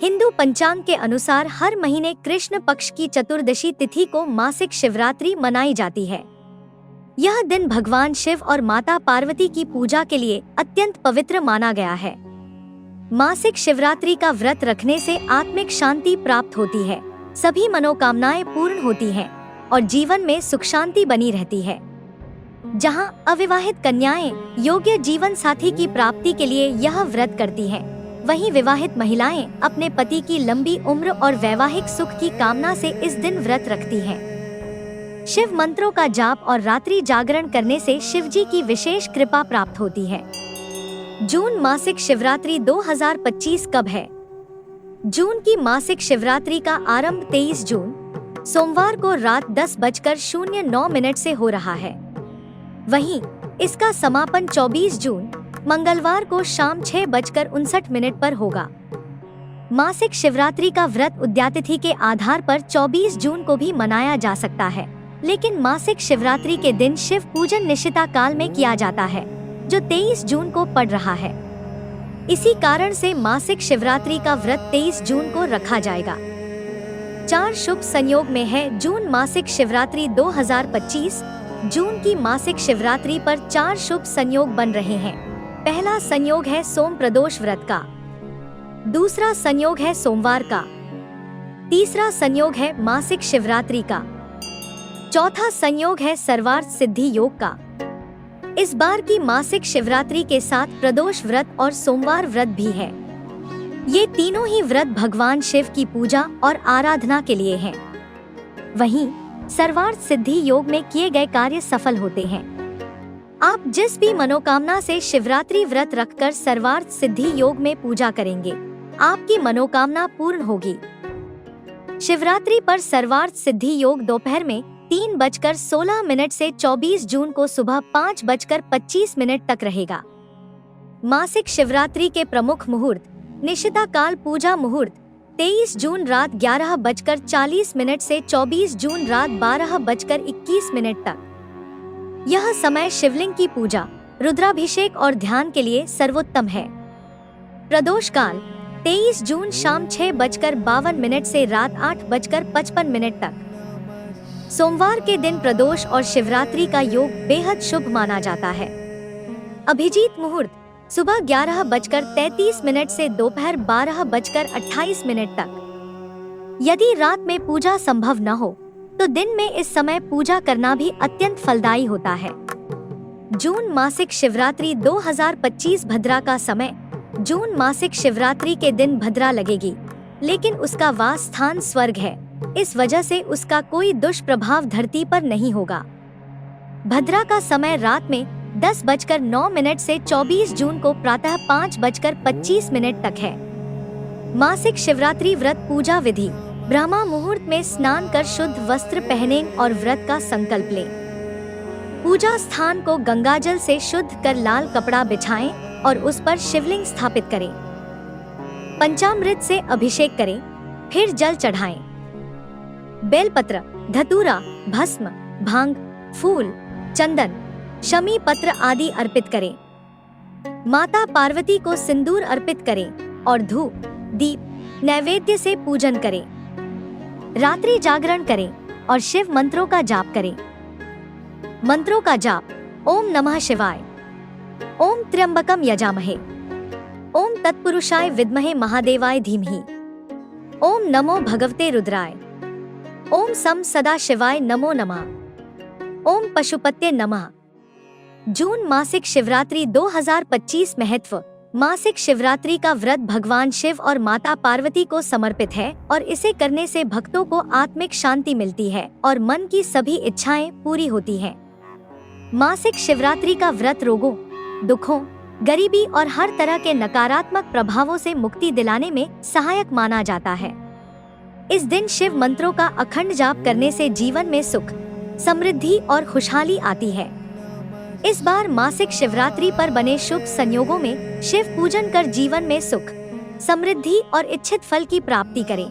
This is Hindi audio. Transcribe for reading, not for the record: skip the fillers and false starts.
हिंदू पंचांग के अनुसार हर महीने कृष्ण पक्ष की चतुर्दशी तिथि को मासिक शिवरात्रि मनाई जाती है। यह दिन भगवान शिव और माता पार्वती की पूजा के लिए अत्यंत पवित्र माना गया है। मासिक शिवरात्रि का व्रत रखने से आत्मिक शांति प्राप्त होती है, सभी मनोकामनाएं पूर्ण होती हैं और जीवन में सुख शांति बनी रहती है। जहां अविवाहित कन्याएं योग्य जीवन साथी की प्राप्ति के लिए यह व्रत करती हैं, वहीं विवाहित महिलाएं अपने पति की लंबी उम्र और वैवाहिक सुख की कामना से इस दिन व्रत रखती हैं। शिव मंत्रों का जाप और रात्रि जागरण करने से शिवजी की विशेष कृपा प्राप्त होती है। जून मासिक शिवरात्रि 2025 कब है? जून की मासिक शिवरात्रि का आरंभ 23 जून सोमवार को रात 10:09 से हो रहा है। वहीं इसका समापन 24 जून मंगलवार को शाम 6:59 पर होगा। मासिक शिवरात्रि का व्रत उद्यातिथि के आधार पर 24 जून को भी मनाया जा सकता है, लेकिन मासिक शिवरात्रि के दिन शिव पूजन निशिता काल में किया जाता है, जो 23 जून को पड़ रहा है। इसी कारण से मासिक शिवरात्रि का व्रत 23 जून को रखा जाएगा। 4 शुभ संयोग में है जून मासिक शिवरात्रि 2025। जून की मासिक शिवरात्रि पर 4 शुभ संयोग बन रहे हैं। पहला संयोग है सोम प्रदोष व्रत का, दूसरा संयोग है सोमवार का, तीसरा संयोग है मासिक शिवरात्रि का, चौथा संयोग है सर्वार्थ सिद्धि योग का। इस बार की मासिक शिवरात्रि के साथ प्रदोष व्रत और सोमवार व्रत भी है। ये तीनों ही व्रत भगवान शिव की पूजा और आराधना के लिए हैं। वहीं सर्वार्थ सिद्धि योग में किए गए कार्य सफल होते हैं। आप जिस भी मनोकामना से शिवरात्रि व्रत रखकर सर्वार्थ सिद्धि योग में पूजा करेंगे, आपकी मनोकामना पूर्ण होगी। शिवरात्रि पर सर्वार्थ सिद्धि योग दोपहर में 3:16 से 24 जून को सुबह 5:25 तक रहेगा। मासिक शिवरात्रि के प्रमुख मुहूर्त निशिता काल पूजा मुहूर्त 23 जून रात 11:40 से 24 जून रात 12:21 तक। यह समय शिवलिंग की पूजा, रुद्राभिषेक और ध्यान के लिए सर्वोत्तम है। प्रदोष काल 23 जून शाम 6:52 से रात 8:55 तक। सोमवार के दिन प्रदोष और शिवरात्रि का योग बेहद शुभ माना जाता है। अभिजीत मुहूर्त सुबह 11:33 से दोपहर 12:28 तक। यदि रात में पूजा संभव न हो तो दिन में इस समय पूजा करना भी अत्यंत फलदायी होता है। जून मासिक शिवरात्रि 2025 भद्रा का समय। जून मासिक शिवरात्रि के दिन भद्रा लगेगी, लेकिन उसका वास स्थान स्वर्ग है, इस वजह से उसका कोई दुष्प्रभाव धरती पर नहीं होगा। भद्रा का समय रात में 10:09 से 24 जून को प्रातः 5:25 तक है। मासिक शिवरात्रि व्रत पूजा विधि। ब्रह्मा मुहूर्त में स्नान कर शुद्ध वस्त्र पहनें और व्रत का संकल्प लें। पूजा स्थान को गंगाजल से शुद्ध कर लाल कपड़ा बिछाएं और उस पर शिवलिंग स्थापित करें। पंचामृत से अभिषेक करें, फिर जल चढ़ाएं। बेलपत्र, धतूरा, भस्म, भांग, फूल, चंदन, शमी पत्र आदि अर्पित करें। माता पार्वती को सिंदूर अर्पित करें और धूप, दीप, नैवेद्य से पूजन करें। रात्रि जागरण करें और शिव मंत्रों का जाप करें। मंत्रों का जाप: ओम नमः शिवाय, ओम त्र्यंबकम यजामहे, ओम तत्पुरुषाय विद्महे महादेवाय धीमहि, ओम नमो भगवते रुद्राय, ओम सम सदा शिवाय नमो नमः, ओम पशुपते नमः। जून मासिक शिवरात्रि 2025 महत्व। मासिक शिवरात्रि का व्रत भगवान शिव और माता पार्वती को समर्पित है और इसे करने से भक्तों को आत्मिक शांति मिलती है और मन की सभी इच्छाएं पूरी होती हैं। मासिक शिवरात्रि का व्रत रोगों, दुखों, गरीबी और हर तरह के नकारात्मक प्रभावों से मुक्ति दिलाने में सहायक माना जाता है। इस दिन शिव मंत्रों का अखंड जाप करने से जीवन में सुख, समृद्धि और खुशहाली आती है। इस बार मासिक शिवरात्रि पर बने शुभ संयोगों में शिव पूजन कर जीवन में सुख, समृद्धि और इच्छित फल की प्राप्ति करें।